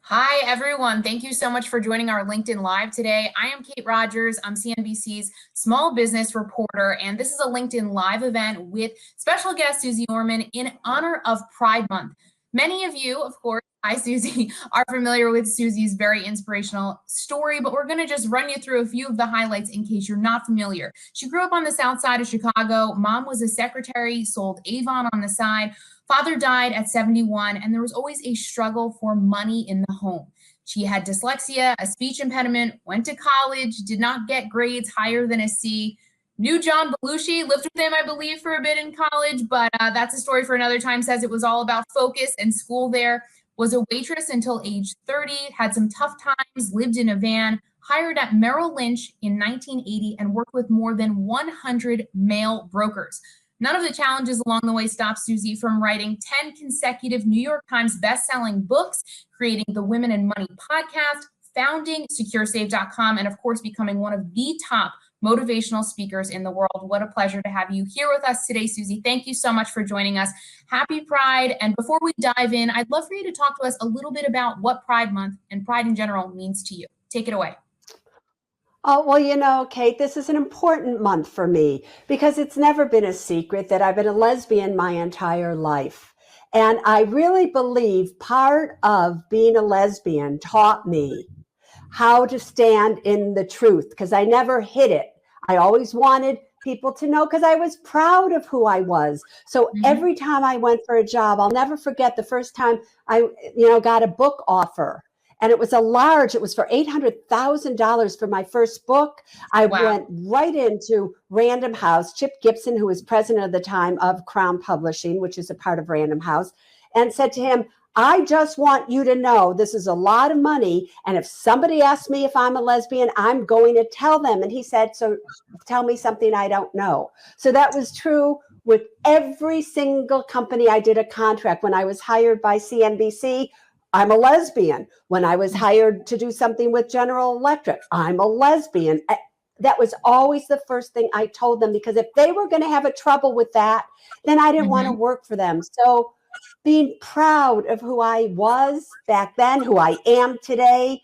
Hi, everyone. Thank you so much for joining our LinkedIn Live today. I am Kate Rogers. I'm CNBC's small business reporter, and this is a LinkedIn Live event with special guest Suze Orman in honor of Pride Month. Many of you, of course, hi, Suze, are familiar with Suze's very inspirational story, but we're going to just run you through a few of the highlights in case you're not familiar. She grew up on the south side of Chicago. Mom was a secretary, sold Avon on the side. Father died at 71, and there was always a struggle for money in the home. She had dyslexia, a speech impediment, went to college, did not get grades higher than a C, knew John Belushi, lived with him, I believe, for a bit in college, but that's a story for another time. Says it was all about focus and school there. Was a waitress until age 30, had some tough times, lived in a van, hired at Merrill Lynch in 1980, and worked with more than 100 male brokers. None of the challenges along the way stopped Suze from writing 10 consecutive New York Times best-selling books, creating the Women and Money podcast, founding SecureSave.com, and of course, becoming one of the top motivational speakers in the world. What a pleasure to have you here with us today, Suze. Thank you so much for joining us. Happy Pride. And before we dive in, I'd love for you to talk to us a little bit about what Pride Month and Pride in general means to you. Take it away. Oh, well, Kate, this is an important month for me because it's never been a secret that I've been a lesbian my entire life. And I really believe part of being a lesbian taught me how to stand in the truth because I never hid it. I always wanted people to know because I was proud of who I was. So every time I went for a job, I'll never forget the first time I, got a book offer. And it was it was for $800,000 for my first book. I went right into Random House, Chip Gibson, who was president at the time of Crown Publishing, which is a part of Random House, and said to him, I just want you to know this is a lot of money. And if somebody asks me if I'm a lesbian, I'm going to tell them. And he said, so tell me something I don't know. So that was true with every single company I did a contract. When I was hired by CNBC, I'm a lesbian. When I was hired to do something with General Electric, I'm a lesbian. That was always the first thing I told them, because if they were going to have a trouble with that, then I didn't want to work for them. So being proud of who I was back then, who I am today,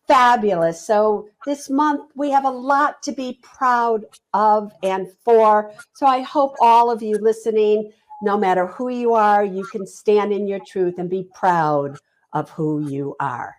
fabulous. So this month we have a lot to be proud of and for. So I hope all of you listening, no matter who you are, you can stand in your truth and be proud of who you are.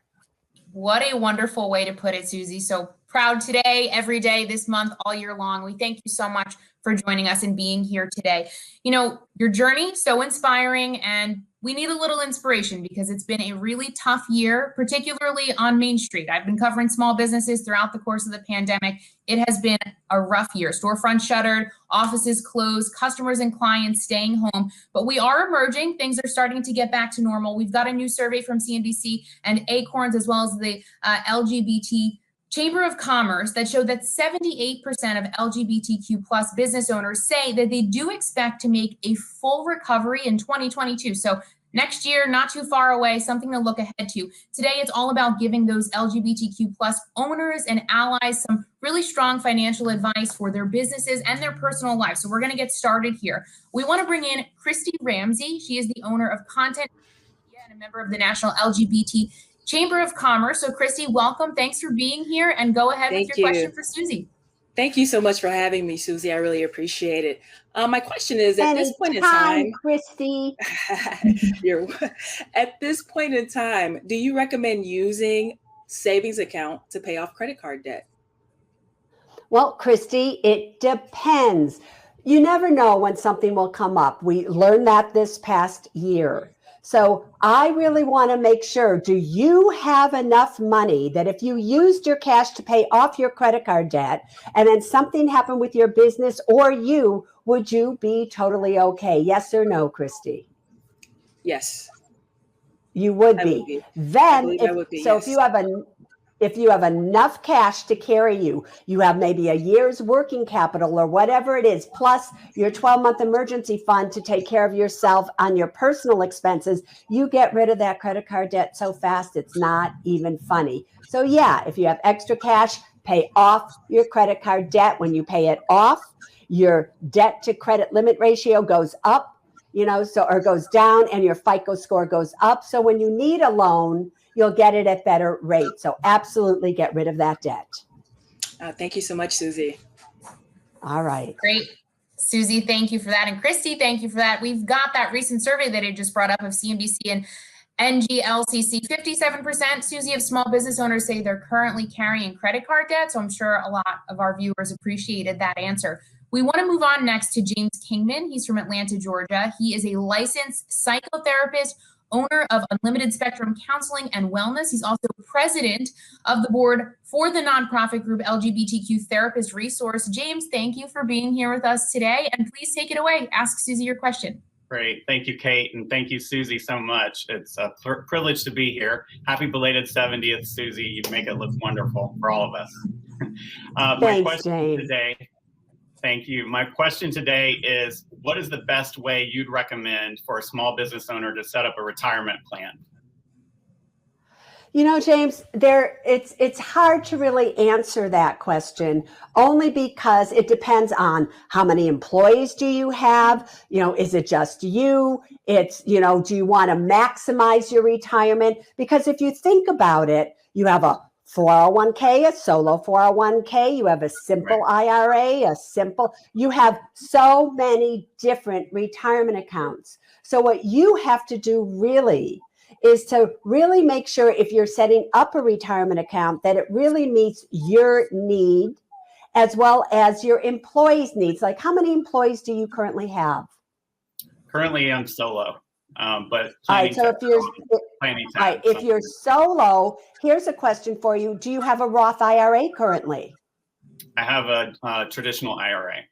What a wonderful way to put it, Suze. So proud today, every day, this month, all year long. We thank you so much for joining us and being here today. Your journey, so inspiring, and we need a little inspiration because it's been a really tough year, particularly on Main Street. I've been covering small businesses throughout the course of the pandemic. It has been a rough year. Storefronts shuttered, offices closed, customers and clients staying home, but we are emerging. Things are starting to get back to normal. We've got a new survey from CNBC and Acorns, as well as the LGBT Chamber of Commerce, that showed that 78% of LGBTQ plus business owners say that they do expect to make a full recovery in 2022. So next year, not too far away, something to look ahead to. Today, it's all about giving those LGBTQ plus owners and allies some really strong financial advice for their businesses and their personal lives. So we're going to get started here. We want to bring in Christy Ramsey. She is the owner of Content and a member of the National LGBT Chamber of Commerce. So Christy, welcome. Thanks for being here, and go ahead with your question for Suze. Thank you so much for having me, Suze. I really appreciate it. My question is, at this point in time, Christy, at this point in time, do you recommend using savings account to pay off credit card debt? Well, Christy, it depends. You never know when something will come up. We learned that this past year. So I really want to make sure, do you have enough money that if you used your cash to pay off your credit card debt and then something happened with your business or you, would you be totally okay? Yes or no, Christy? Yes. You would be. Then, if you have enough cash to carry you have maybe a year's working capital or whatever it is, plus your 12-month emergency fund to take care of yourself on your personal expenses, you get rid of that credit card debt so fast it's not even funny. So yeah, if you have extra cash, pay off your credit card debt. When you pay it off, your debt to credit limit ratio goes up, or goes down, and your FICO score goes up. So when you need a loan, you'll get it at better rates. So absolutely get rid of that debt. Thank you so much, Suze. All right. Great. Suze, thank you for that. And Christy, thank you for that. We've got that recent survey that I just brought up of CNBC and NGLCC. 57%, Suze, of small business owners say they're currently carrying credit card debt. So I'm sure a lot of our viewers appreciated that answer. We want to move on next to James Kingman. He's from Atlanta, Georgia. He is a licensed psychotherapist, owner of Unlimited Spectrum Counseling and Wellness. He's also president of the board for the nonprofit group LGBTQ Therapist Resource. James, thank you for being here with us today. And please take it away. Ask Suze your question. Great. Thank you, Kate. And thank you, Suze, so much. It's a privilege to be here. Happy belated 70th, Suze. You make it look wonderful for all of us. Thanks, James. Thank you. My question today is, what is the best way you'd recommend for a small business owner to set up a retirement plan? You know, James, it's hard to really answer that question, only because it depends on how many employees do you have? You know, is it just you? It's, you know, do you want to maximize your retirement? Because if you think about it, you have a 401k, a solo 401k, you have a simple IRA, you have so many different retirement accounts. So what you have to do really is to really make sure, if you're setting up a retirement account, that it really meets your need as well as your employees' needs. Like, how many employees do you currently have? Currently, I'm solo, but all right. So if you're solo, here's a question for you: do you have a Roth IRA currently? I have a traditional IRA.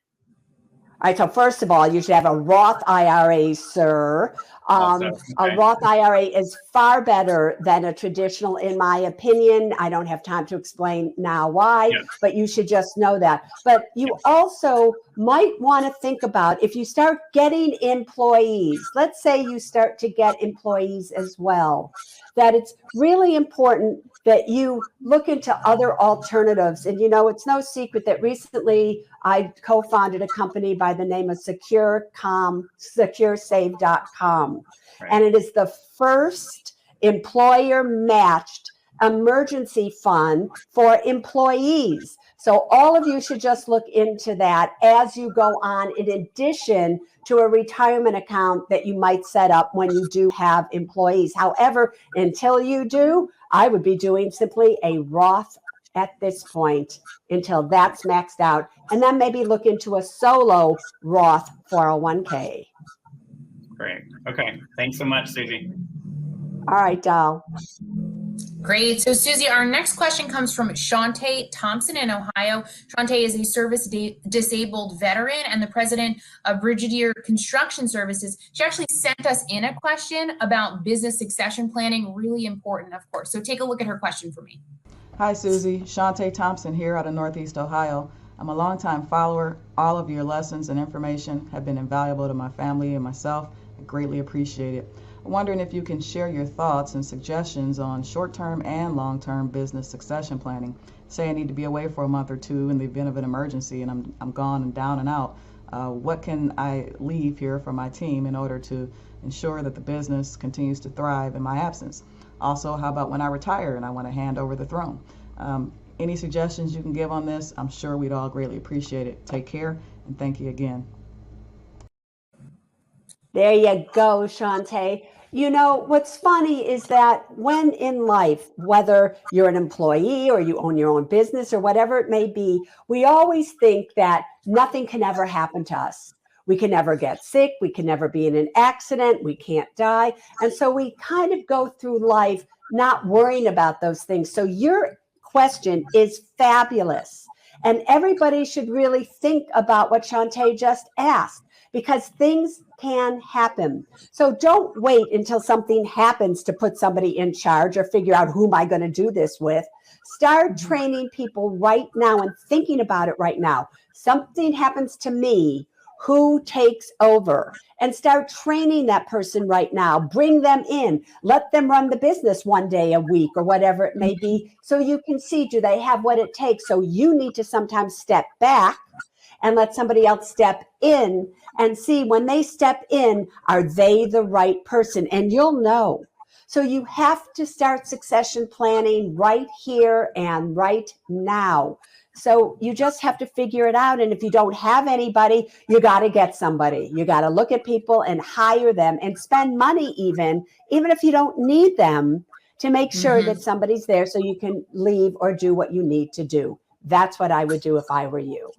All right, so first of all, you should have a Roth IRA, sir. A Roth IRA is far better than a traditional, in my opinion. I don't have time to explain now why, but you should just know that. But you also might want to think about, if you start getting employees, let's say you start to get employees as well, that it's really important that you look into other alternatives. And, you know, it's no secret that recently I co-founded a company by the name of securesave.com. And it is the first employer matched emergency fund for employees. So all of you should just look into that as you go on, in addition to a retirement account that you might set up when you do have employees. However, until you do, I would be doing simply a Roth at this point until that's maxed out, and then maybe look into a solo Roth 401k. Great. Okay. Thanks so much, Suze. All right, doll. Great. So, Suze, our next question comes from Shantae Thompson in Ohio. Shantae is a service-disabled veteran and the president of Brigadier Construction Services. She actually sent us in a question about business succession planning, really important, of course. So take a look at her question for me. Hi, Suze. Shantae Thompson here out of Northeast Ohio. I'm a longtime follower. All of your lessons and information have been invaluable to my family and myself. I greatly appreciate it. I'm wondering if you can share your thoughts and suggestions on short-term and long-term business succession planning. Say I need to be away for a month or two in the event of an emergency and I'm gone and down and out. What can I leave here for my team in order to ensure that the business continues to thrive in my absence? Also, how about when I retire and I want to hand over the throne? Any suggestions you can give on this? I'm sure we'd all greatly appreciate it. Take care, and thank you again. There you go, Shantae. You know, what's funny is that when in life, whether you're an employee or you own your own business or whatever it may be, we always think that nothing can ever happen to us. We can never get sick. We can never be in an accident. We can't die. And so we kind of go through life not worrying about those things. So your question is fabulous. And everybody should really think about what Shantae just asked, because things can happen. So don't wait until something happens to put somebody in charge or figure out who am I going to do this with. Start training people right now and thinking about it right now. Something happens to me, who takes over? And start training that person right now. Bring them in. Let them run the business one day a week or whatever it may be, so you can see, do they have what it takes? So you need to sometimes step back and let somebody else step in and see, when they step in, are they the right person? And you'll know. So you have to start succession planning right here and right now. So you just have to figure it out. And if you don't have anybody, you got to get somebody. You got to look at people and hire them and spend money even if you don't need them, to make sure that somebody's there so you can leave or do what you need to do. That's what I would do if I were you.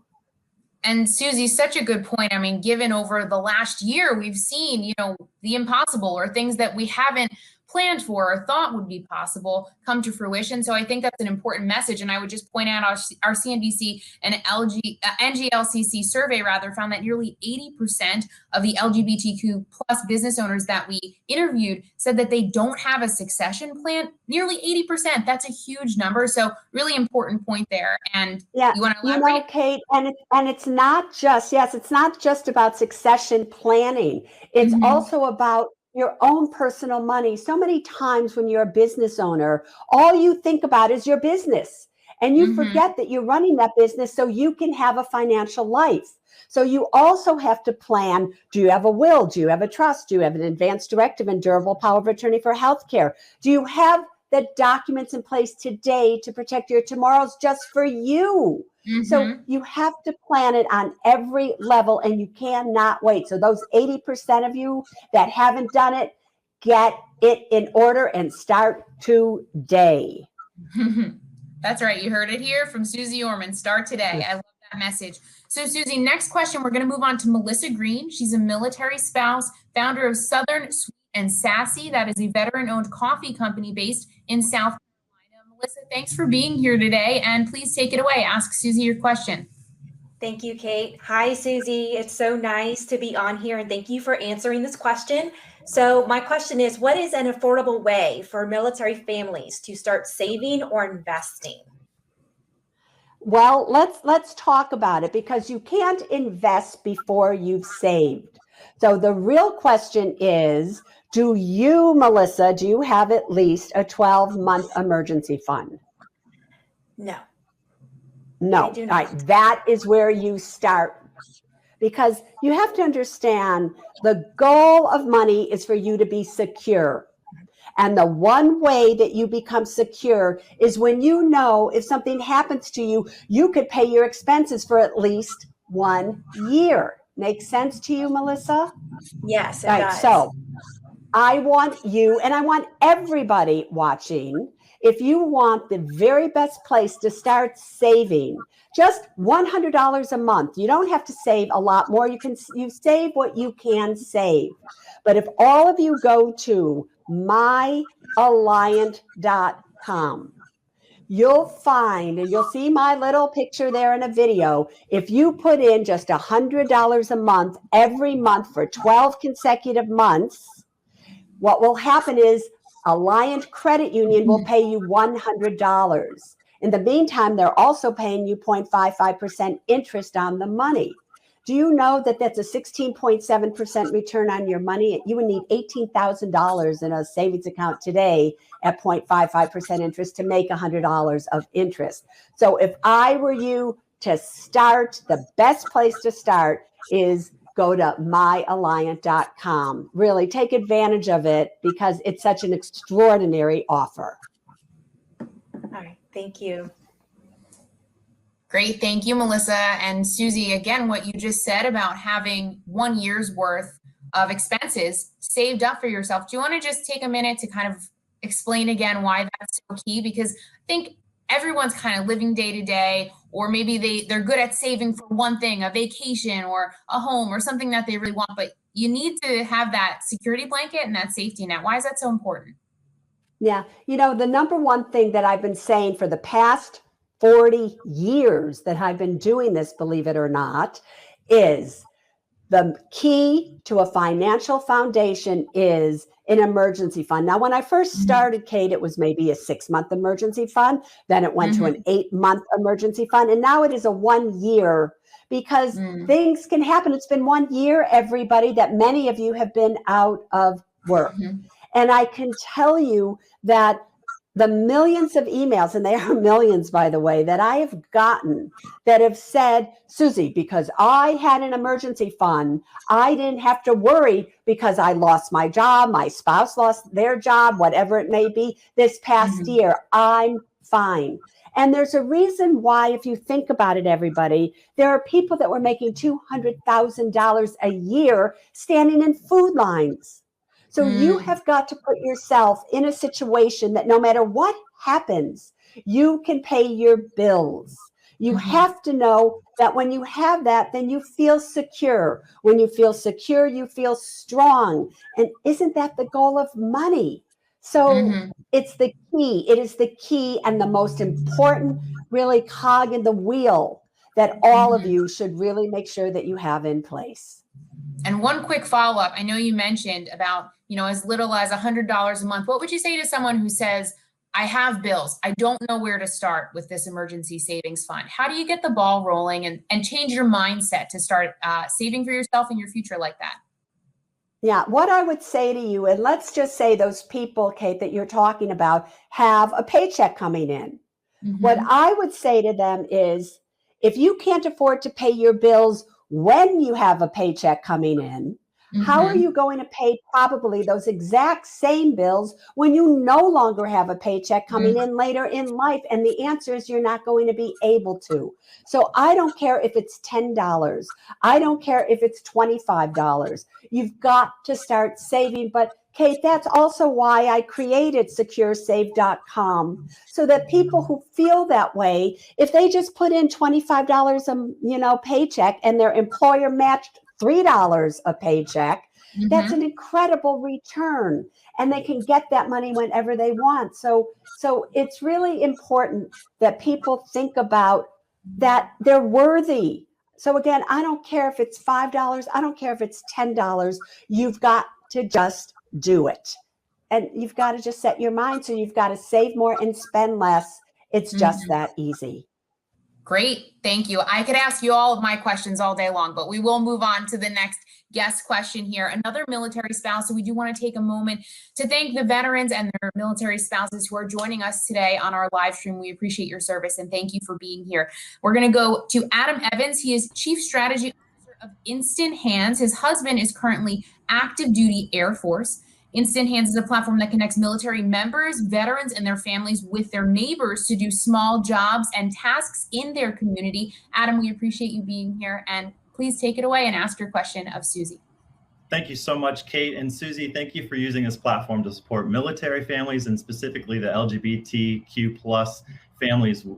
And Susie, such a good point. I mean, given over the last year, we've seen, the impossible or things that we haven't planned for or thought would be possible come to fruition. So I think that's an important message. And I would just point out our CNBC and NGLCC survey found that nearly 80% of the LGBTQ plus business owners that we interviewed said that they don't have a succession plan. Nearly 80%. That's a huge number. So really important point there. And yeah, you want to elaborate? Kate, and it's not just, it's not just about succession planning. It's also about your own personal money. So many times when you're a business owner, all you think about is your business, and you forget that you're running that business so you can have a financial life. So you also have to plan, do you have a will? Do you have a trust? Do you have an advance directive and durable power of attorney for healthcare? Do you have the documents in place today to protect your tomorrows just for you? So you have to plan it on every level, and you cannot wait. So those 80% of you that haven't done it, get it in order and start today. That's right. You heard it here from Suze Orman. Start today. I love that message. So Susie, next question, we're going to move on to Melissa Green. She's a military spouse, founder of Southern Sweet and Sassy. That is a veteran-owned coffee company based in South Carolina. Melissa, thanks for being here today, and please take it away. Ask Susie your question. Thank you, Kate. Hi, Susie. It's so nice to be on here, and thank you for answering this question. So my question is, what is an affordable way for military families to start saving or investing? Well, let's talk about it, because you can't invest before you've saved. So the real question is, do you, Melissa, do you have at least a 12-month emergency fund? No. No. I do All not. right. That is where you start, because you have to understand the goal of money is for you to be secure. And the one way that you become secure is when you know if something happens to you, you could pay your expenses for at least 1 year. Make sense to you, Melissa? Yes, it Right. does. So I want you, and I want everybody watching, if you want the very best place to start saving, just $100 a month. You don't have to save a lot more. You save what you can save. But if all of you go to myalliant.com, you'll find, and you'll see my little picture there in a video. If you put in just $100 a month, every month for 12 consecutive months, what will happen is Alliant Credit Union will pay you $100. In the meantime, they're also paying you 0.55% interest on the money. Do you know that that's a 16.7% return on your money? You would need $18,000 in a savings account today at 0.55% interest to make $100 of interest. So if I were you to start, the best place to start is go to myalliant.com. Really take advantage of it, because it's such an extraordinary offer. All right. Thank you. Great. Thank you, Melissa. And Susie, again, what you just said about having 1 year's worth of expenses saved up for yourself. Do you want to just take a minute to kind of explain again why that's so key? Because I think everyone's kind of living day to day, or maybe they're good at saving for one thing, a vacation or a home or something that they really want, but you need to have that security blanket and that safety net. Why is that so important? Yeah. The number one thing that I've been saying for the past 40 years that I've been doing this, believe it or not, is the key to a financial foundation is an emergency fund. Now, when I first started, Kate, it was maybe a 6-month emergency fund. Then it went to an 8-month emergency fund. And now it is a 1 year, because things can happen. It's been 1 year, everybody, that many of you have been out of work. And I can tell you that the millions of emails, and they are millions, by the way, that I have gotten that have said, Susie, because I had an emergency fund, I didn't have to worry because I lost my job, my spouse lost their job, whatever it may be, this past year, I'm fine. And there's a reason why, if you think about it, everybody, there are people that were making $200,000 a year standing in food lines. So you have got to put yourself in a situation that no matter what happens, you can pay your bills. You have to know that when you have that, then you feel secure. When you feel secure, you feel strong. And isn't that the goal of money? So it's the key. It is the key and the most important, really, cog in the wheel that all of you should really make sure that you have in place. And one quick follow-up. I know you mentioned about, as little as $100 a month. What would you say to someone who says, I have bills, I don't know where to start with this emergency savings fund? How do you get the ball rolling and change your mindset to start saving for yourself and your future like that? Yeah, what I would say to you, and let's just say those people, Kate, that you're talking about have a paycheck coming in. What I would say to them is, if you can't afford to pay your bills when you have a paycheck coming in, how are you going to pay probably those exact same bills when you no longer have a paycheck coming in later in life? And the answer is you're not going to be able to. So I don't care if it's $10. I don't care if it's $25. You've got to start saving. But Kate, that's also why I created securesave.com, so that people who feel that way, if they just put in $25 a paycheck and their employer matched $3 a paycheck, that's an incredible return, and they can get that money whenever they want. So it's really important that people think about that they're worthy. So again, I don't care if it's $5, I don't care if it's $10, you've got to just do it. And you've got to just set your mind. So you've got to save more and spend less. It's just that easy. Great. Thank you. I could ask you all of my questions all day long, but we will move on to the next guest question here. Another military spouse. So we do want to take a moment to thank the veterans and their military spouses who are joining us today on our live stream. We appreciate your service and thank you for being here. We're going to go to Adam Evans. He is Chief Strategy Officer of Instant Hands. His husband is currently active duty Air Force. Instant Hands is a platform that connects military members, veterans, and their families with their neighbors to do small jobs and tasks in their community. Adam, we appreciate you being here, and please take it away and ask your question of Susie. Thank you so much, Kate. And Susie, thank you for using this platform to support military families and specifically the LGBTQ plus families. We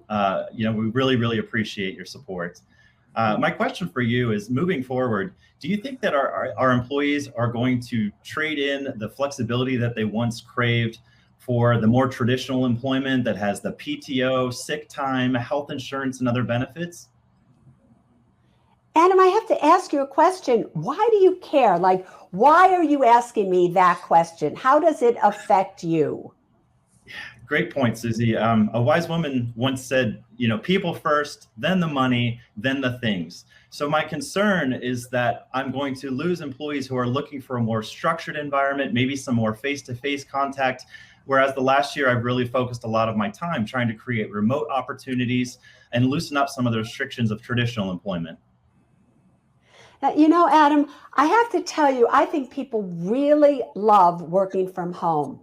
really, really appreciate your support. My question for you is, moving forward, do you think that our employees are going to trade in the flexibility that they once craved for the more traditional employment that has the PTO, sick time, health insurance, and other benefits? Adam, I have to ask you a question. Why do you care? Like, why are you asking me that question? How does it affect you? Great point, Susie. A wise woman once said, people first, then the money, then the things. So my concern is that I'm going to lose employees who are looking for a more structured environment, maybe some more face-to-face contact, whereas the last year I've really focused a lot of my time trying to create remote opportunities and loosen up some of the restrictions of traditional employment. Adam, I have to tell you, I think people really love working from home.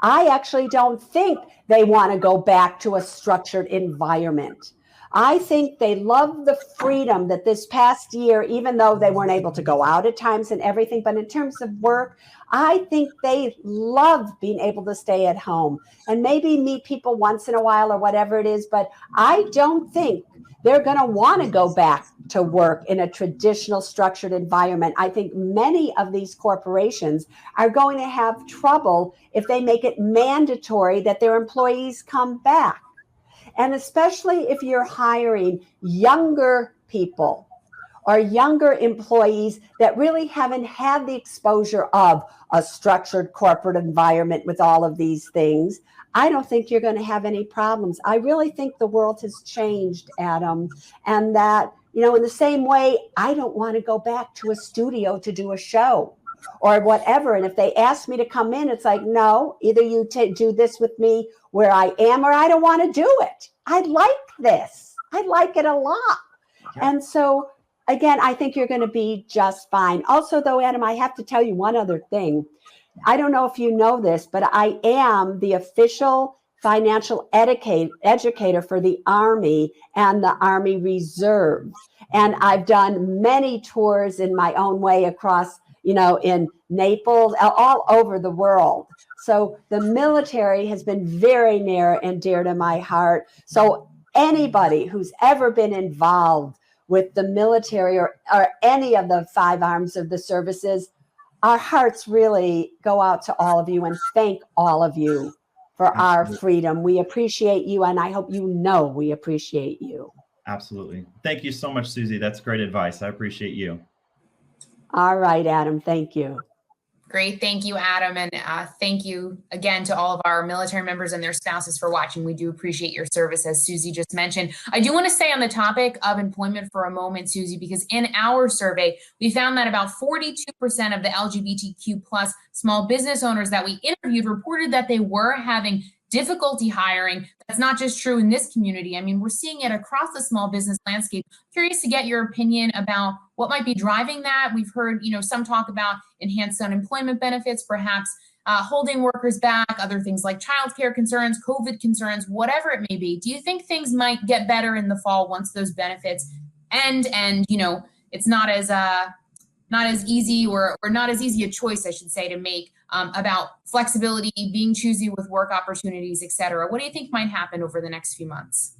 I actually don't think they want to go back to a structured environment. I think they love the freedom that this past year, even though they weren't able to go out at times and everything, but in terms of work, I think they love being able to stay at home and maybe meet people once in a while or whatever it is. But I don't think they're going to want to go back to work in a traditional structured environment. I think many of these corporations are going to have trouble if they make it mandatory that their employees come back. And especially if you're hiring younger people or younger employees that really haven't had the exposure of a structured corporate environment with all of these things, I don't think you're going to have any problems. I really think the world has changed, Adam, and that, in the same way, I don't want to go back to a studio to do a show. or whatever. And if they ask me to come in, it's like, no, either you do this with me where I am, or I don't want to do it. I like this. I like it a lot. Yeah. And so, again, I think you're going to be just fine. Also, though, Adam, I have to tell you one other thing. I don't know if you know this, but I am the official financial educator for the Army and the Army Reserve. And I've done many tours in my own way across, in Naples, all over the world. So the military has been very near and dear to my heart. So anybody who's ever been involved with the military or any of the 5 arms of the services, our hearts really go out to all of you and thank all of you for our freedom. We appreciate you, and I hope you know we appreciate you. Absolutely. Thank you so much, Suze. That's great advice. I appreciate you. All right, Adam. Thank you. Great. Thank you, Adam. And thank you again to all of our military members and their spouses for watching. We do appreciate your service, as Suze just mentioned. I do want to stay on the topic of employment for a moment, Suze, because in our survey, we found that about 42% of the LGBTQ plus small business owners that we interviewed reported that they were having difficulty hiring. That's not just true in this community. I mean, we're seeing it across the small business landscape. Curious to get your opinion about what might be driving that. We've heard, some talk about enhanced unemployment benefits, perhaps holding workers back, other things like childcare concerns, COVID concerns, whatever it may be. Do you think things might get better in the fall once those benefits end and, it's not as easy or not as easy a choice, I should say, to make about flexibility, being choosy with work opportunities, et cetera? What do you think might happen over the next few months?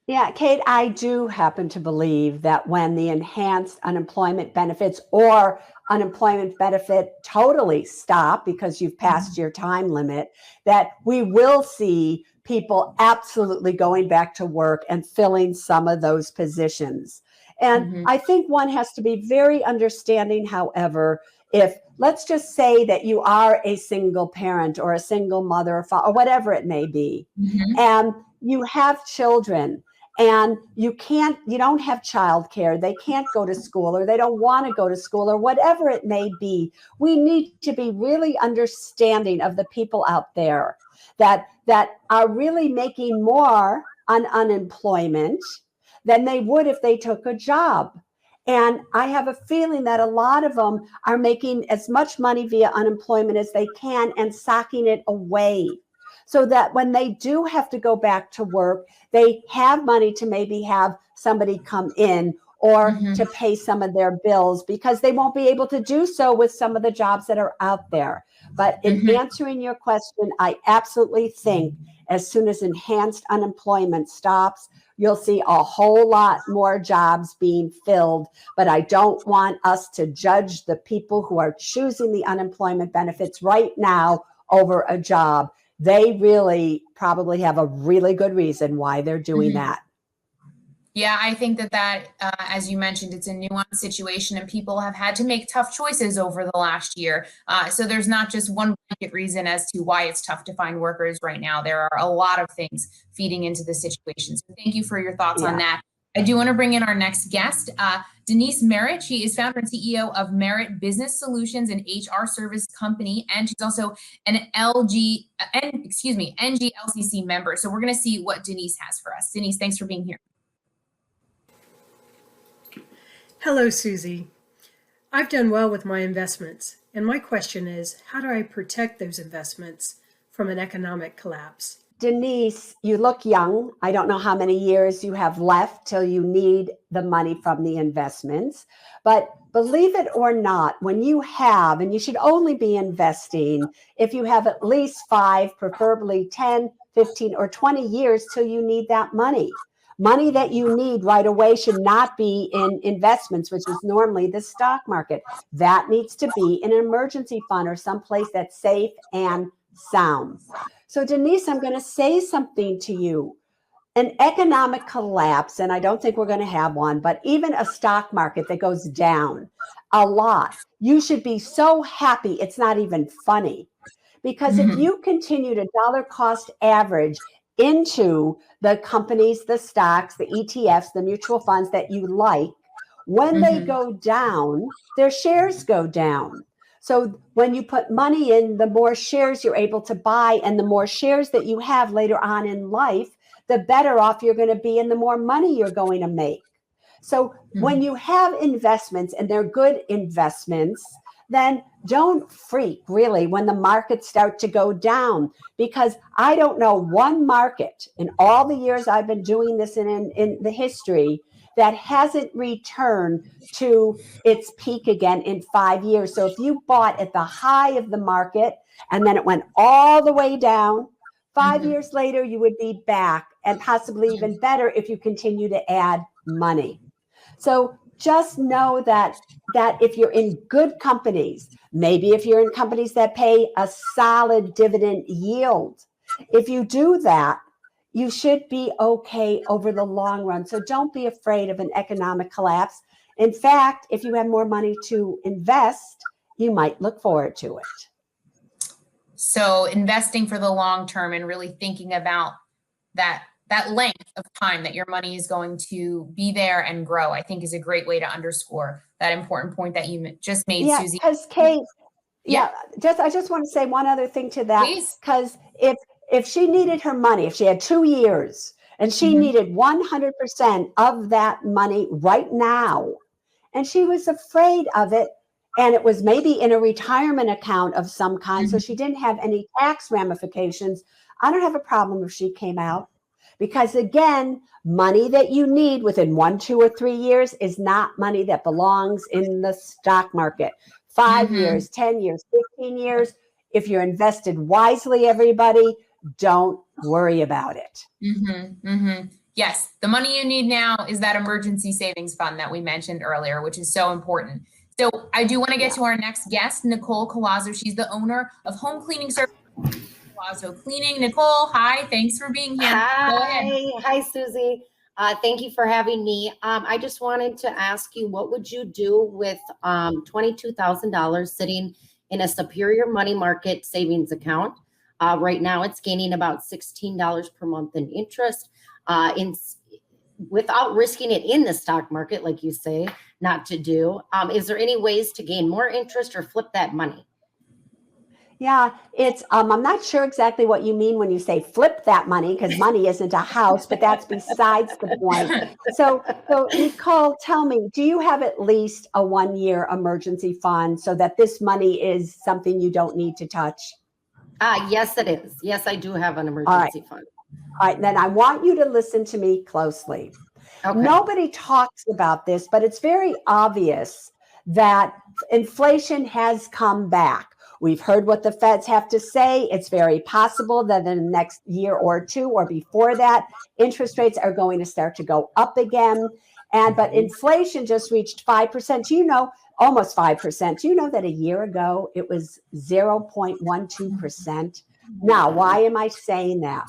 Yeah, Kate, I do happen to believe that when the enhanced unemployment benefits or unemployment benefit totally stop because you've passed your time limit, that we will see people absolutely going back to work and filling some of those positions. And I think one has to be very understanding, however, if let's just say that you are a single parent or a single mother or whatever it may be, and you have children and you don't have childcare, they can't go to school or they don't want to go to school or whatever it may be, we need to be really understanding of the people out there that are really making more on unemployment than they would if they took a job. And I have a feeling that a lot of them are making as much money via unemployment as they can and socking it away, so that when they do have to go back to work, they have money to maybe have somebody come in or to pay some of their bills, because they won't be able to do so with some of the jobs that are out there. But in answering your question, I absolutely think as soon as enhanced unemployment stops, you'll see a whole lot more jobs being filled. But I don't want us to judge the people who are choosing the unemployment benefits right now over a job. They really probably have a really good reason why they're doing that. Yeah, I think that as you mentioned, it's a nuanced situation and people have had to make tough choices over the last year. So there's not just one blanket reason as to why it's tough to find workers right now. There are a lot of things feeding into the situation. So thank you for your thoughts on that. I do want to bring in our next guest, Denise Merritt. She is founder and CEO of Merritt Business Solutions, an HR service company, and she's also an NGLCC member. So we're going to see what Denise has for us. Denise, thanks for being here. Hello, Suze. I've done well with my investments, and my question is, how do I protect those investments from an economic collapse? Denise, you look young. I don't know how many years you have left till you need the money from the investments, but believe it or not, when you have, and you should only be investing if you have at least 5, preferably 10, 15, or 20 years till you need that money. Money that you need right away should not be in investments, which is normally the stock market. That needs to be in an emergency fund or someplace that's safe and sound. So Denise, I'm going to say something to you. An economic collapse, and I don't think we're going to have one, but even a stock market that goes down a lot, you should be so happy it's not even funny. Because if you continue to dollar cost average into the companies, the stocks, the ETFs, the mutual funds that you like, when they go down, their shares go down. So when you put money in, the more shares you're able to buy, and the more shares that you have later on in life, the better off you're going to be and the more money you're going to make. So when you have investments and they're good investments, then don't freak really when the markets start to go down, because I don't know one market in all the years I've been doing this in the history that hasn't returned to its peak again in 5 years. So if you bought at the high of the market and then it went all the way down, 5 years later, you would be back, and possibly even better if you continue to add money. So just know that if you're in good companies, maybe if you're in companies that pay a solid dividend yield, if you do that, you should be okay over the long run. So don't be afraid of an economic collapse. In fact, if you have more money to invest, you might look forward to it. So investing for the long term and really thinking about that length of time that your money is going to be there and grow, I think is a great way to underscore that important point that you just made, Suze. Because Kate, I just want to say one other thing to that. Because if she needed her money, if she had 2 years and she needed 100% of that money right now, and she was afraid of it, and it was maybe in a retirement account of some kind, so she didn't have any tax ramifications, I don't have a problem if she came out. Because again, money that you need within 1, 2, or 3 years is not money that belongs in the stock market. 5 years, 10 years, 15 years. If you're invested wisely, everybody, don't worry about it. Yes, the money you need now is that emergency savings fund that we mentioned earlier, which is so important. So I do want to get to our next guest, Nicole Collazo. She's the owner of home cleaning service, Collazo Cleaning. Nicole, hi, thanks for being here. Go ahead. Hi, Suze. Thank you for having me. I just wanted to ask you, what would you do with $22,000 sitting in a Superior Money Market savings account? Right now, it's gaining about $16 per month in interest. Without risking it in the stock market, like you say, not to do. Is there any ways to gain more interest or flip that money? Yeah, it's I'm not sure exactly what you mean when you say flip that money, because money isn't a house, but that's besides the point. So Nicole, tell me, do you have at least a 1-year emergency fund so that this money is something you don't need to touch? Yes, it is. Yes, I do have an emergency fund. All right, then I want you to listen to me closely. Okay. Nobody talks about this, but it's very obvious that inflation has come back. We've heard what the feds have to say. It's very possible that in the next year or two or before that, interest rates are going to start to go up again. But inflation just reached 5%. You know, almost 5%. You know that a year ago it was 0.12%. Now, why am I saying that?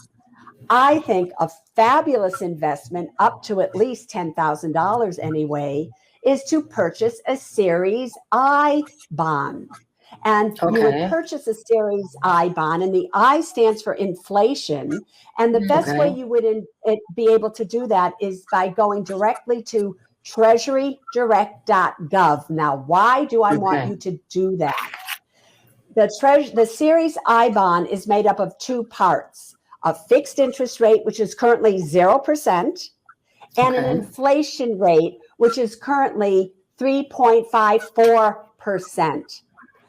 I think a fabulous investment up to at least $10,000 anyway is to purchase a Series I bond. And you would purchase a Series I bond, and the I stands for inflation. And the best way you would be able to do that is by going directly to treasurydirect.gov. Now, why do I want you to do that? The Series I bond is made up of 2 parts. A fixed interest rate, which is currently 0%, and an inflation rate, which is currently 3.54%.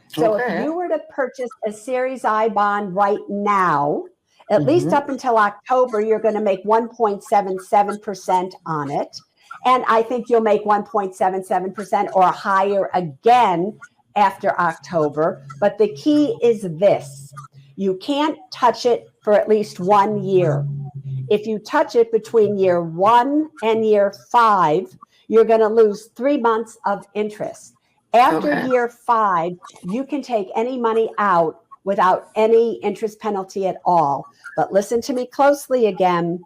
So if you were to purchase a Series I bond right now, at least up until October, you're going to make 1.77% on it. And I think you'll make 1.77% or higher again after October. But the key is this. You can't touch it for at least 1 year. If you touch it between year 1 and year 5, you're going to lose 3 months of interest. After year 5, you can take any money out without any interest penalty at all. But listen to me closely again.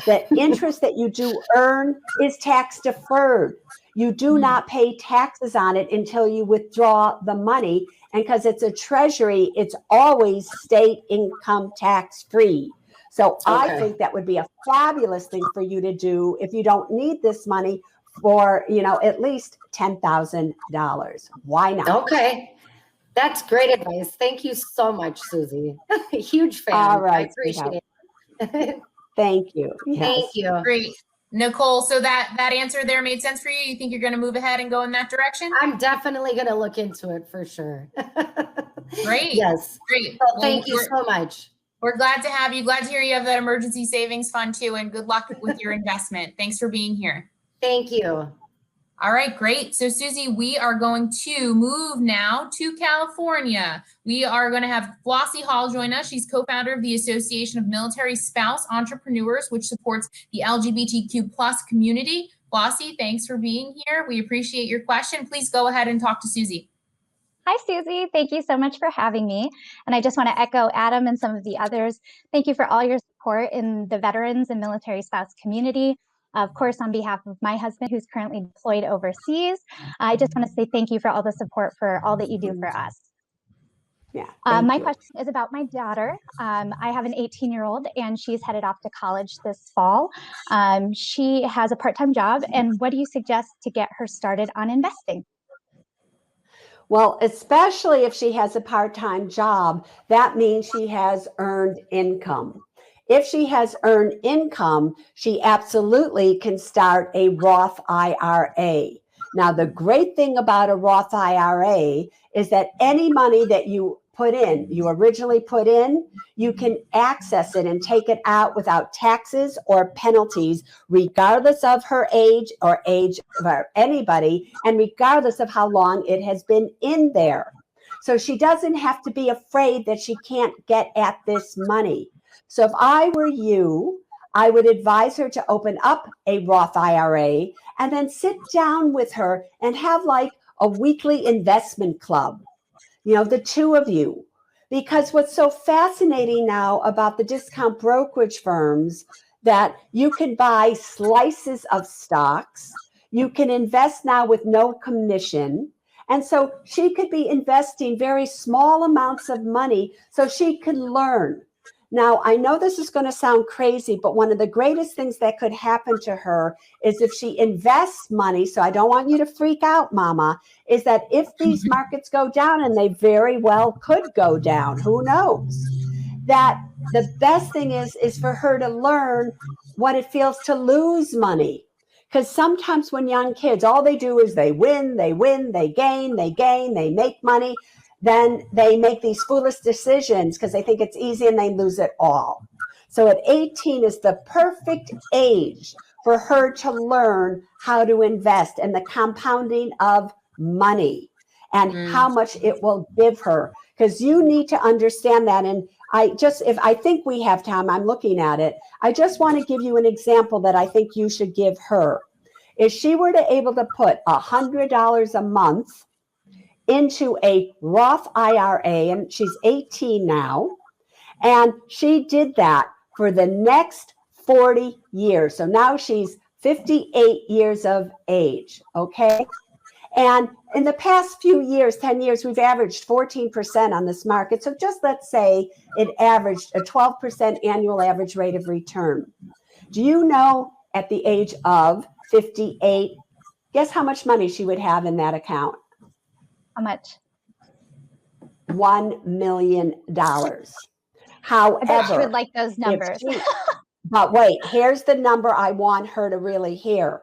The interest that you do earn is tax deferred. You do not pay taxes on it until you withdraw the money. And because it's a treasury, it's always state income tax free. So I think that would be a fabulous thing for you to do if you don't need this money for, at least $10,000. Why not? Okay. That's great advice. Thank you so much, Susie. Huge fan. All right, I appreciate it. Thank you. Yes. Thank you. Great. Nicole, so that answer there made sense for you? You think you're going to move ahead and go in that direction? I'm definitely going to look into it for sure. Great. Yes. Great. So thank you so much. We're glad to have you. Glad to hear you have that emergency savings fund too, and good luck with your investment. Thanks for being here. Thank you. All right, great. So Susie, we are going to move now to California. We are going to have Flossie Hall join us. She's co-founder of the Association of Military Spouse Entrepreneurs, which supports the LGBTQ+ community. Flossie, thanks for being here. We appreciate your question. Please go ahead and talk to Susie. Hi, Susie. Thank you so much for having me. And I just want to echo Adam and some of the others. Thank you for all your support in the veterans and military spouse community. Of course, on behalf of my husband, who's currently deployed overseas, I just want to say thank you for all the support for all that you do for us. Yeah. My question is about my daughter. I have an 18-year-old and she's headed off to college this fall. She has a part-time job. And what do you suggest to get her started on investing? Well, especially if she has a part-time job, that means she has earned income. If she has earned income, she absolutely can start a Roth IRA. Now, the great thing about a Roth IRA is that any money that you put in, you originally put in, you can access it and take it out without taxes or penalties, regardless of her age or age of anybody, and regardless of how long it has been in there. So she doesn't have to be afraid that she can't get at this money. So if I were you, I would advise her to open up a Roth IRA and then sit down with her and have like a weekly investment club, you know, the two of you. Because what's so fascinating now about the discount brokerage firms, that you can buy slices of stocks, you can invest now with no commission. And so she could be investing very small amounts of money so she can learn. Now, I know this is going to sound crazy, but one of the greatest things that could happen to her is if she invests money, so I don't want you to freak out, Mama, is that if these markets go down, and they very well could go down, who knows, that the best thing is for her to learn what it feels to lose money. Because sometimes when young kids, all they do is they win, they gain, they make money. Then they make these foolish decisions because they think it's easy and they lose it all. So at 18 is the perfect age for her to learn how to invest and the compounding of money and how much it will give her. Because you need to understand that. And if I think we have time, I'm looking at it. I just want to give you an example that I think you should give her. If she were to able to put $100 a month into a Roth IRA, and she's 18 now, and she did that for the next 40 years. So now she's 58 years of age, okay? And in the past few years, 10 years, we've averaged 14% on this market. So just let's say it averaged a 12% annual average rate of return. Do you know at the age of 58, guess how much money she would have in that account? How much? $1 million. However, I bet she would like those numbers. But wait, here's the number I want her to really hear.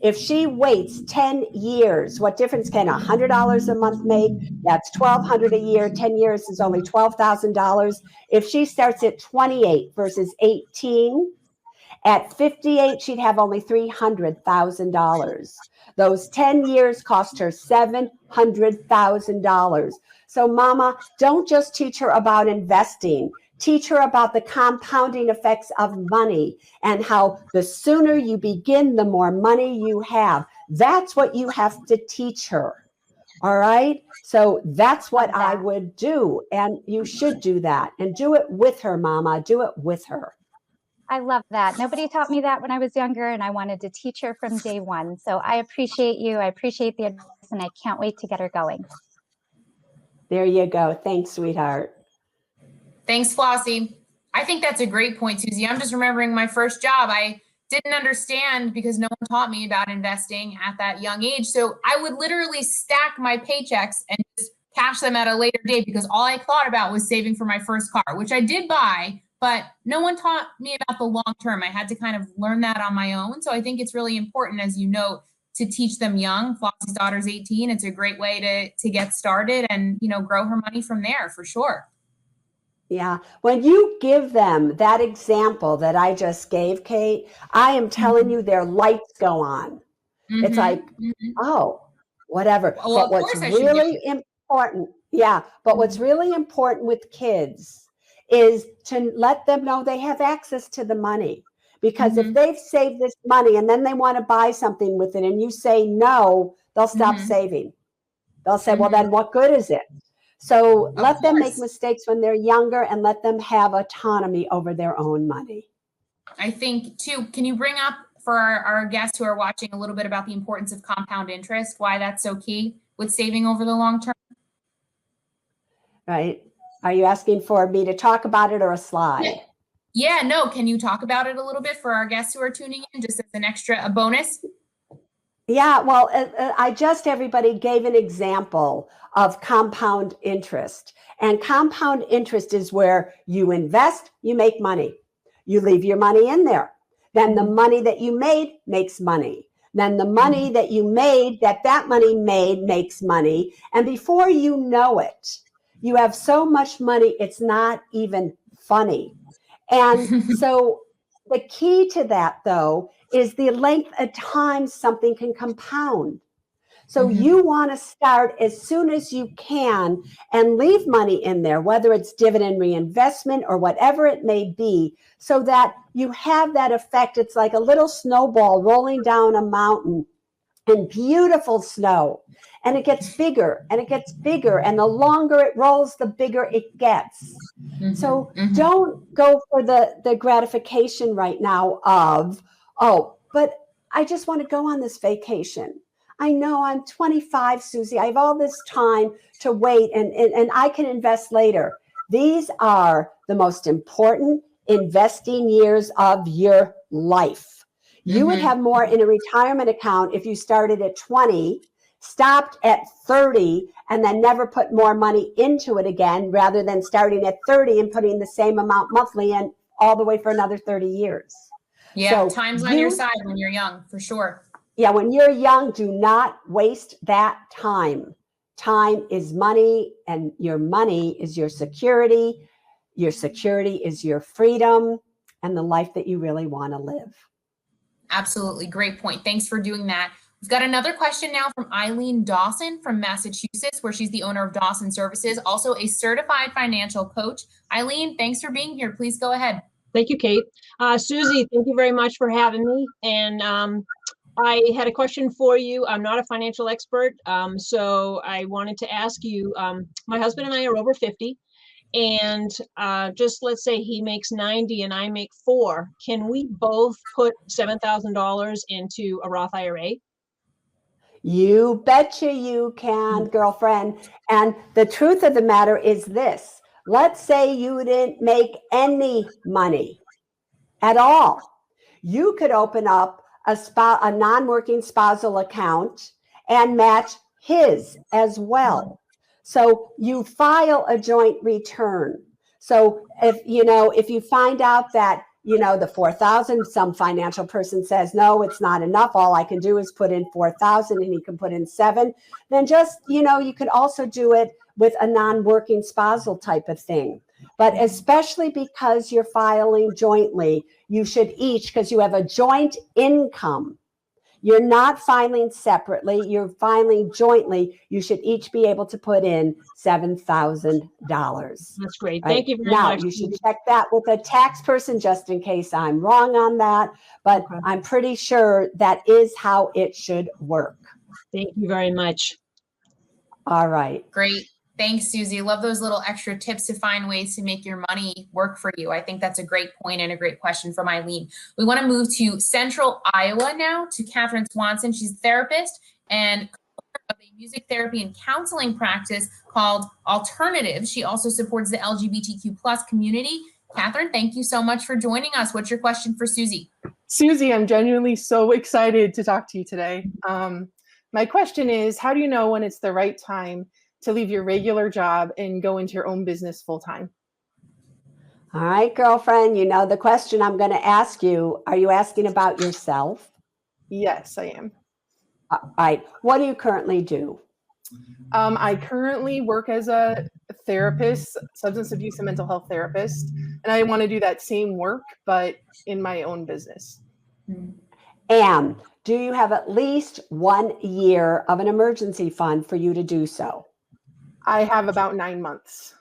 If she waits 10 years, what difference can $100 a month make? That's $1,200 a year. 10 years is only $12,000. If she starts at 28 versus 18, at 58, she'd have only $300,000. Those 10 years cost her $700,000. So Mama, don't just teach her about investing. Teach her about the compounding effects of money and how the sooner you begin, the more money you have. That's what you have to teach her. All right? So that's what I would do. And you should do that. And do it with her, Mama. Do it with her. I love that. Nobody taught me that when I was younger, and I wanted to teach her from day one. So I appreciate you. I appreciate the advice, and I can't wait to get her going. There you go. Thanks, sweetheart. Thanks, Flossie. I think that's a great point, Susie. I'm just remembering my first job. I didn't understand because no one taught me about investing at that young age. So I would literally stack my paychecks and just cash them at a later date because all I thought about was saving for my first car, which I did buy, but no one taught me about the long term. I had to kind of learn that on my own. So I think it's really important, as you note, to teach them young. Flossie's daughter's 18. It's a great way to get started and, you know, grow her money from there for sure. Yeah. When you give them that example that I just gave, Kate, I am telling you their lights go on. It's like, oh, whatever. Well, but what's really important, but what's really important with kids is to let them know they have access to the money. Because if they've saved this money and then they want to buy something with it and you say no, they'll stop saving. They'll say, well, then what good is it? So let them make mistakes when they're younger and let them have autonomy over their own money. I think too, can you bring up for our guests who are watching a little bit about the importance of compound interest, why that's so key with saving over the long term? Right. Are you asking for me to talk about it or a slide? Yeah, no. Can you talk about it a little bit for our guests who are tuning in, just as an extra, a bonus? Yeah, well, everybody gave an example of compound interest. And compound interest is where you invest, you make money. You leave your money in there. Then the money that you made makes money. Then the money that you made, that money made makes money. And before you know it, you have so much money, it's not even funny. And so the key to that, though, is the length of time something can compound. So you want to start as soon as you can and leave money in there, whether it's dividend reinvestment or whatever it may be, so that you have that effect. It's like a little snowball rolling down a mountain in beautiful snow. And it gets bigger and it gets bigger. And the longer it rolls, the bigger it gets. So don't go for the gratification right now of, oh, but I just want to go on this vacation. I know I'm 25, Susie. I have all this time to wait and I can invest later. These are the most important investing years of your life. You would have more in a retirement account if you started at 20, stopped at 30, and then never put more money into it again, rather than starting at 30 and putting the same amount monthly and all the way for another 30 years. Yeah, so time's on your side when you're young, for sure. Yeah, when you're young, do not waste that time. Time is money, and your money is your security. Your security is your freedom and the life that you really want to live. Absolutely. Great point. Thanks for doing that. We've got another question now from Eileen Dawson from Massachusetts, where she's the owner of Dawson Services, also a certified financial coach. Eileen, thanks for being here. Please go ahead. Thank you, Kate. Susie, thank you very much for having me. And I had a question for you. I'm not a financial expert, so I wanted to ask you, my husband and I are over 50. And just let's say he makes 90 and I make 4. Can we both put $7,000 into a Roth IRA? You betcha you can, girlfriend. And the truth of the matter is this. Let's say you didn't make any money at all. You could open up a non-working spousal account and match his as well. So you file a joint return. So if you find out that, the 4,000, some financial person says, no, it's not enough. All I can do is put in 4,000 and he can put in 7. Then just, you could also do it with a non-working spousal type of thing. But especially because you're filing jointly, you should each, because you have a joint income. You're not filing separately, you're filing jointly. You should each be able to put in $7,000. That's great. Right? Thank you very much. Now, you should check that with a tax person just in case I'm wrong on that, but I'm pretty sure that is how it should work. Thank you very much. All right. Great. Thanks, Susie. Love those little extra tips to find ways to make your money work for you. I think that's a great point and a great question from Eileen. We want to move to Central Iowa now to Catherine Swanson. She's a therapist and of a music therapy and counseling practice called Alternatives. She also supports the LGBTQ+ community. Catherine, thank you so much for joining us. What's your question for Susie? Susie, I'm genuinely so excited to talk to you today. My question is, how do you know when it's the right time to leave your regular job and go into your own business full time? All right, girlfriend, you know the question I'm going to ask you. Are you asking about yourself? Yes, I am. All right. What do you currently do? I currently work as a therapist, substance abuse and mental health therapist, and I want to do that same work, but in my own business. And do you have at least 1 year of an emergency fund for you to do so? I have about 9 months.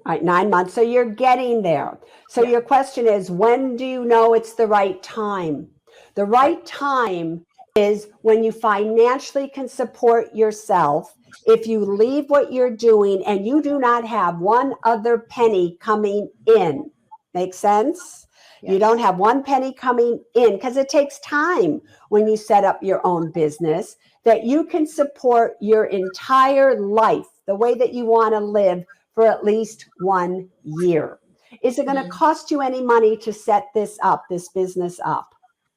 All right, 9 months. So you're getting there. So Yeah. your question is, when do you know it's the right time? The right time is when you financially can support yourself. If you leave what you're doing and you do not have one other penny coming in, make sense? Yes. You don't have one penny coming in, because it takes time when you set up your own business that you can support your entire life the way that you want to live for at least 1 year. Is it going to cost you any money to set this up, this business up?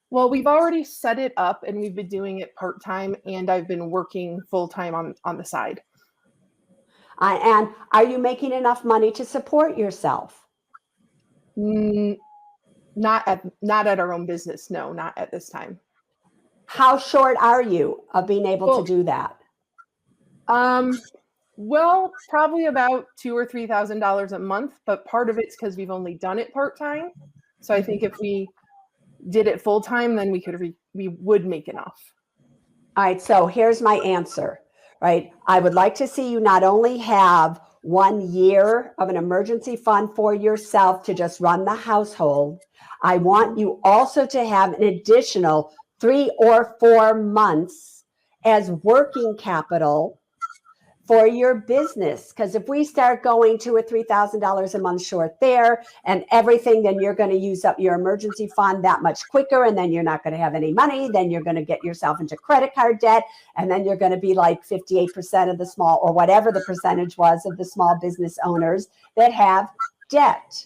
Well, we've already set it up and we've been doing it part-time, and I've been working full-time on the side. And are you making enough money to support yourself? Not at our own business. No, not at this time. How short are you of being able to do that? Well, probably about $2,000 or $3,000 a month, but part of it's because we've only done it part-time. So I think if we did it full-time, then we would make enough. All right, so here's my answer, right? I would like to see you not only have 1 year of an emergency fund for yourself to just run the household. I want you also to have an additional 3 or 4 months as working capital for your business. Because if we start going $2,000 or $3,000 a month short there and everything, then you're going to use up your emergency fund that much quicker, and then you're not going to have any money. Then you're going to get yourself into credit card debt, and then you're going to be like 58% of the small, or whatever the percentage was, of the small business owners that have debt.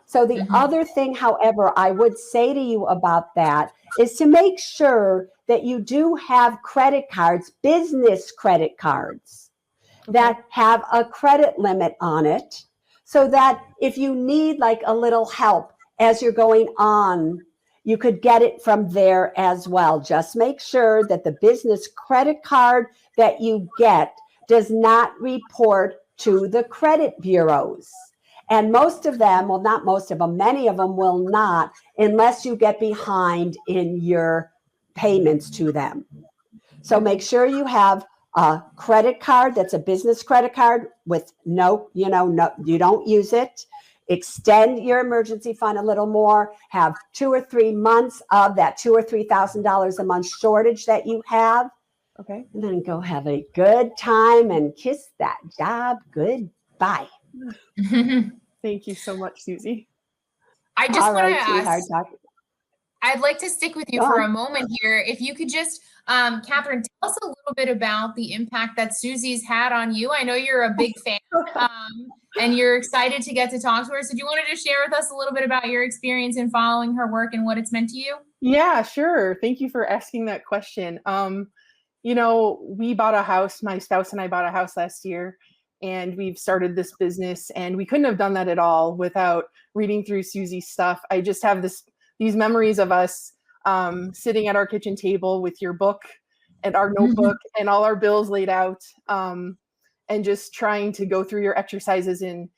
So the other thing, however, I would say to you about that is to make sure that you do have credit cards, business credit cards, that have a credit limit on it, so that if you need like a little help as you're going on, you could get it from there as well. Just make sure that the business credit card that you get does not report to the credit bureaus. And most of them, well, not most of them, many of them will not, unless you get behind in your payments to them. So make sure you have a credit card that's a business credit card with no, you don't use it. Extend your emergency fund a little more. Have 2 or 3 months of that $2,000 or $3,000 a month shortage that you have. Okay. And then go have a good time and kiss that job goodbye. Thank you so much, Susie. I just want to ask, sweetheart, I'd like to stick with you for a moment here. If you could just, Catherine, tell us a little bit about the impact that Susie's had on you. I know you're a big fan and you're excited to get to talk to her. So do you want to just share with us a little bit about your experience in following her work and what it's meant to you? Yeah, sure. Thank you for asking that question. We bought a house, my spouse and I bought a house last year, and we've started this business, and we couldn't have done that at all without reading through Susie's stuff. I just have these memories of us sitting at our kitchen table with your book and our notebook and all our bills laid out, and just trying to go through your exercises and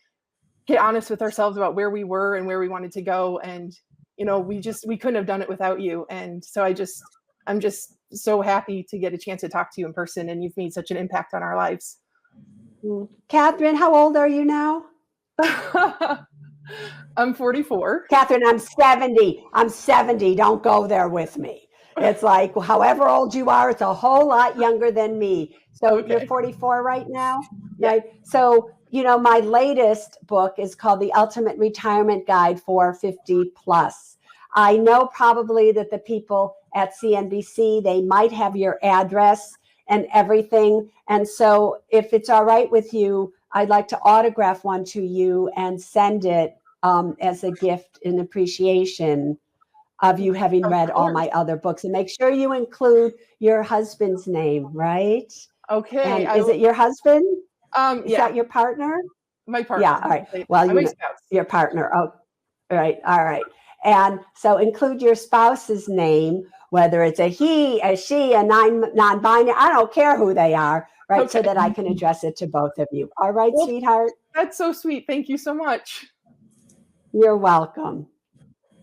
get honest with ourselves about where we were and where we wanted to go. And, we couldn't have done it without you. And so I'm just so happy to get a chance to talk to you in person, and you've made such an impact on our lives. Catherine, how old are you now? I'm 44. Catherine, I'm 70. I'm 70. Don't go there with me. It's like, however old you are, it's a whole lot younger than me. So You're 44 right now? Yeah. Right? So, my latest book is called The Ultimate Retirement Guide for 50 Plus. I know probably that the people at CNBC, they might have your address and everything. And so if it's all right with you, I'd like to autograph one to you and send it as a gift in appreciation of you having read all my other books. And make sure you include your husband's name, right? Okay. And is it your husband? Is that your partner? My partner. Yeah, all right. Well, my spouse. Your partner. Oh, right. All right. And so include your spouse's name, whether it's a he, a she, a non-binary. I don't care who they are, right? Okay. So that I can address it to both of you. All right, Well, sweetheart? That's so sweet. Thank you so much. You're welcome.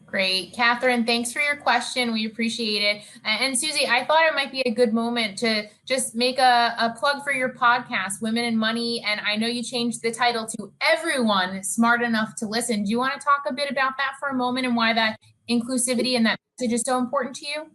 Great. Catherine, thanks for your question. We appreciate it. And Susie, I thought it might be a good moment to just make a plug for your podcast, Women in Money. And I know you changed the title to Everyone Smart Enough to Listen. Do you want to talk a bit about that for a moment and why that inclusivity and that message is so important to you?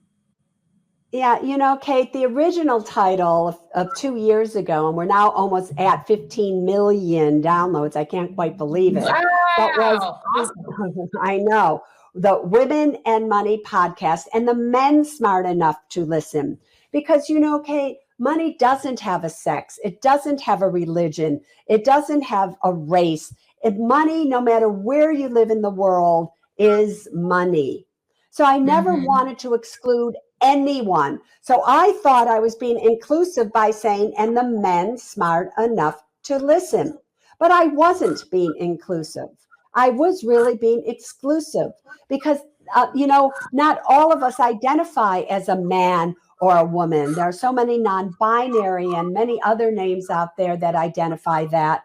Yeah, Kate, the original title of 2 years ago, and we're now almost at 15 million downloads. I can't quite believe it. Wow. But Awesome. I know, the Women and Money podcast and the Men Smart Enough to Listen. Because, Kate, money doesn't have a sex. It doesn't have a religion. It doesn't have a race. Money, no matter where you live in the world, is money. So I never wanted to exclude anyone. So I thought I was being inclusive by saying, and the men smart enough to listen. But I wasn't being inclusive. I was really being exclusive because, not all of us identify as a man or a woman. There are so many non-binary and many other names out there that identify that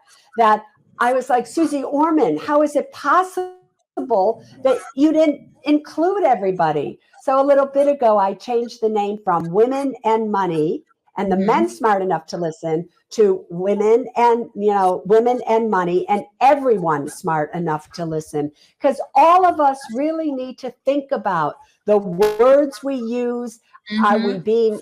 I was like, Suze Orman, how is it possible that you didn't include everybody? So a little bit ago, I changed the name from Women and Money and the Men Smart Enough to Listen to Women and Money and Everyone Smart Enough to Listen. Because all of us really need to think about the words we use. Are we being,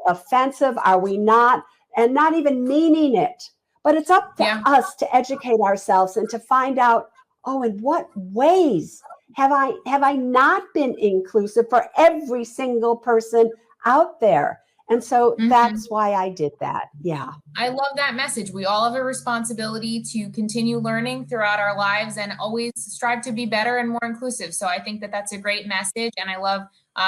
offensive? Are we not? And not even meaning it. But it's up to us to educate ourselves and to find out, in what ways have I not been inclusive for every single person out there? And so that's why I did that. Yeah. I love that message. We all have a responsibility to continue learning throughout our lives and always strive to be better and more inclusive. So I think that that's a great message. And I love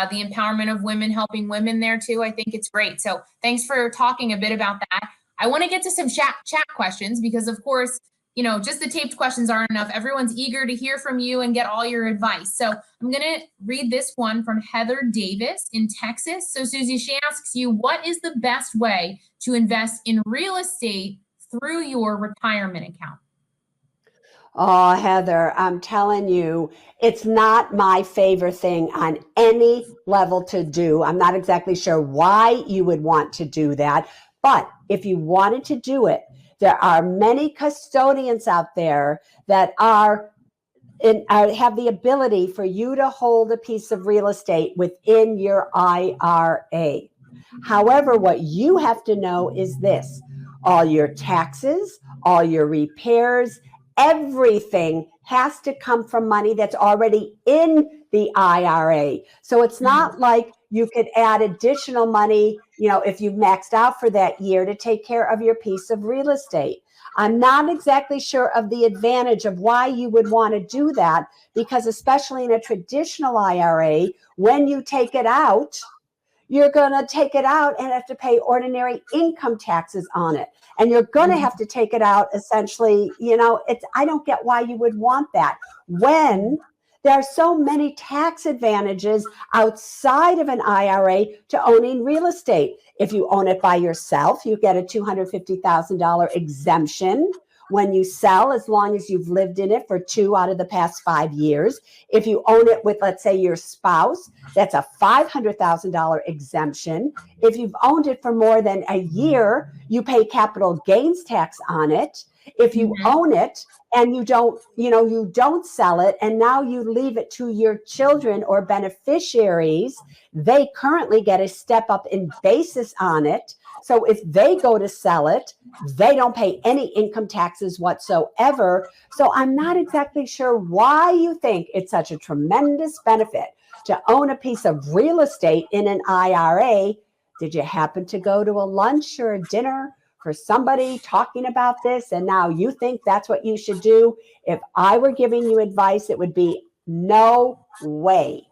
the empowerment of women helping women there too. I think it's great. So thanks for talking a bit about that. I want to get to some chat questions because, of course, just the taped questions aren't enough. Everyone's eager to hear from you and get all your advice. So I'm going to read this one from Heather Davis in Texas. So Susie, she asks you, what is the best way to invest in real estate through your retirement account? Oh, Heather, I'm telling you, it's not my favorite thing on any level to do. I'm not exactly sure why you would want to do that. But if you wanted to do it, there are many custodians out there that have the ability for you to hold a piece of real estate within your IRA. However, what you have to know is this: all your taxes, all your repairs, everything has to come from money that's already in the IRA. So it's not like you could add additional money, if you've maxed out for that year to take care of your piece of real estate. I'm not exactly sure of the advantage of why you would want to do that, because especially in a traditional IRA, when you take it out, you're going to take it out and have to pay ordinary income taxes on it. And you're going to have to take it out essentially, I don't get why you would want that when there are so many tax advantages outside of an IRA to owning real estate. If you own it by yourself, you get a $250,000 exemption when you sell, as long as you've lived in it for 2 out of the past 5 years. If you own it with, let's say, your spouse, that's a $500,000 exemption. If you've owned it for more than a year, you pay capital gains tax on it. If you own it and you don't sell it, and now you leave it to your children or beneficiaries, they currently get a step up in basis on it. So if they go to sell it, they don't pay any income taxes whatsoever. So I'm not exactly sure why you think it's such a tremendous benefit to own a piece of real estate in an IRA. Did you happen to go to a lunch or a dinner for somebody talking about this, and now you think that's what you should do? If I were giving you advice, it would be no way.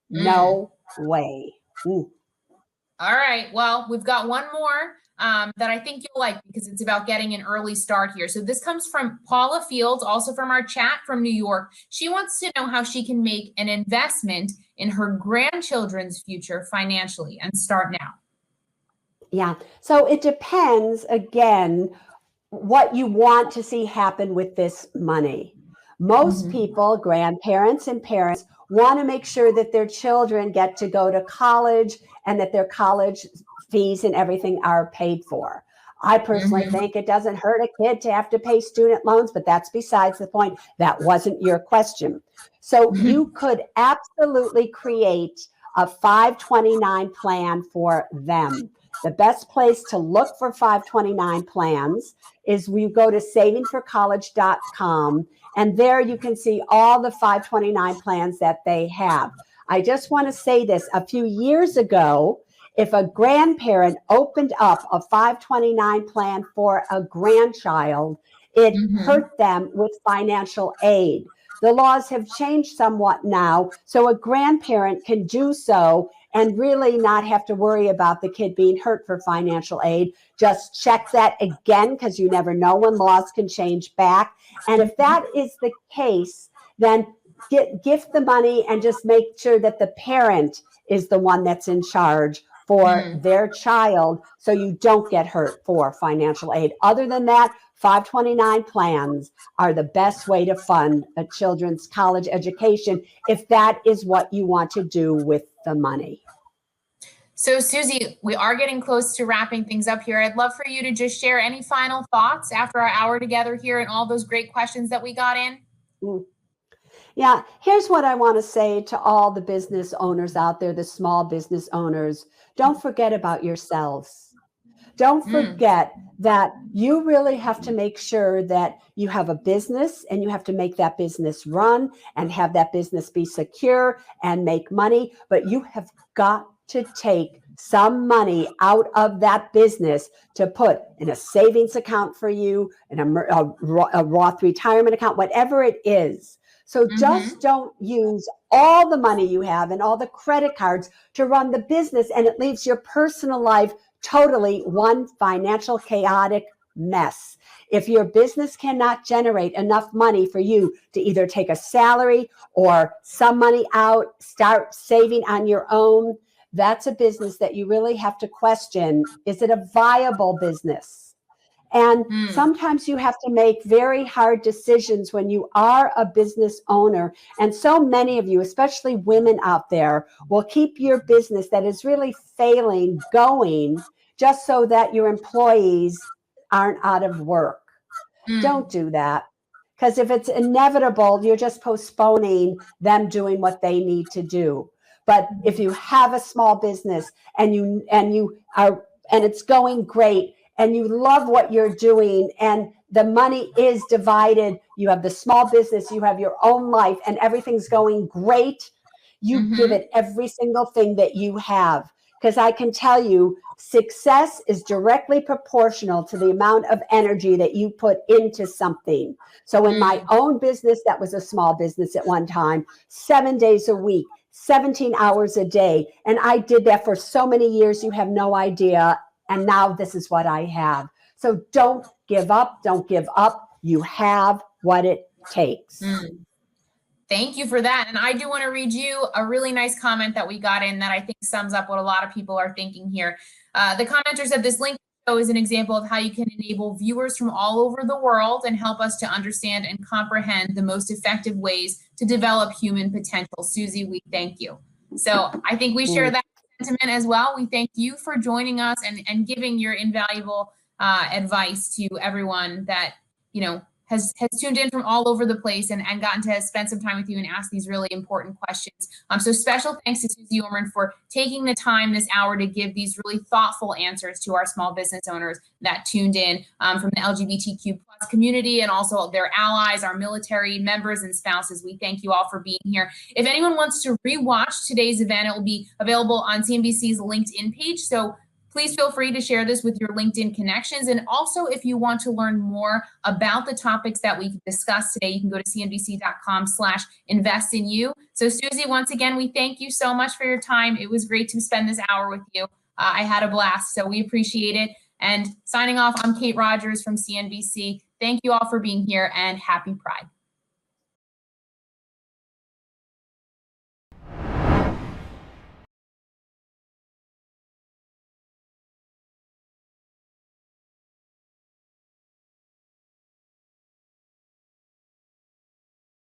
No way. All right. Well, we've got one more. that I think you'll like because it's about getting an early start here. So this comes from Paula Fields, also from our chat from New York. She wants to know how she can make an investment in her grandchildren's future financially and start now. Yeah, so it depends, again, what you want to see happen with this money. Most people, grandparents and parents, want to make sure that their children get to go to college and that their college fees and everything are paid for. I personally think it doesn't hurt a kid to have to pay student loans, but that's besides the point. That wasn't your question. So you could absolutely create a 529 plan for them. The best place to look for 529 plans is we go to savingforcollege.com, and there you can see all the 529 plans that they have. I just want to say this. A few years ago, if a grandparent opened up a 529 plan for a grandchild, it hurt them with financial aid. The laws have changed somewhat now, so a grandparent can do so and really not have to worry about the kid being hurt for financial aid. Just check that again, because you never know when laws can change back. And if that is the case, then gift the money and just make sure that the parent is the one that's in charge for their child, so you don't get hurt for financial aid. Other than that, 529 plans are the best way to fund a children's college education if that is what you want to do with the money. So Suze, we are getting close to wrapping things up here. I'd love for you to just share any final thoughts after our hour together here and all those great questions that we got in. Yeah, here's what I want to say to all the business owners out there, the small business owners. Don't forget about yourselves. Don't forget that you really have to make sure that you have a business and you have to make that business run and have that business be secure and make money. But you have got to take some money out of that business to put in a savings account for you, in a Roth retirement account, whatever it is. So just don't use all the money you have and all the credit cards to run the business, and it leaves your personal life totally one financial chaotic mess. If your business cannot generate enough money for you to either take a salary or some money out, start saving on your own, that's a business that you really have to question. Is it a viable business? And sometimes you have to make very hard decisions when you are a business owner. And so many of you, especially women out there, will keep your business that is really failing going just so that your employees aren't out of work. Don't do that. Because if it's inevitable, you're just postponing them doing what they need to do. But if you have a small business and it's going great, and you love what you're doing, and the money is divided, you have the small business, you have your own life, and everything's going great, you give it every single thing that you have. Because I can tell you, success is directly proportional to the amount of energy that you put into something. So in my own business, that was a small business at one time, 7 days a week, 17 hours a day. And I did that for so many years, you have no idea. And now this is what I have. So don't give up. Don't give up. You have what it takes. Thank you for that. And I do want to read you a really nice comment that we got in that I think sums up what a lot of people are thinking here. The commenter said, this link is an example of how you can enable viewers from all over the world and help us to understand and comprehend the most effective ways to develop human potential. Suze, we thank you. So I think we share that sentiment as well. We thank you for joining us and giving your invaluable advice to everyone that, you know, has tuned in from all over the place and gotten to spend some time with you and ask these really important questions. So special thanks to Suze Orman for taking the time this hour to give these really thoughtful answers to our small business owners that tuned in from the LGBTQ+ community and also their allies, our military members and spouses. We thank you all for being here. If anyone wants to rewatch today's event, it will be available on CNBC's LinkedIn page. So please feel free to share this with your LinkedIn connections. And also, if you want to learn more about the topics that we discussed today, you can go to cnbc.com/investinYou. So Suze, once again, we thank you so much for your time. It was great to spend this hour with you. I had a blast, so we appreciate it. And signing off, I'm Kate Rogers from CNBC. Thank you all for being here and happy Pride.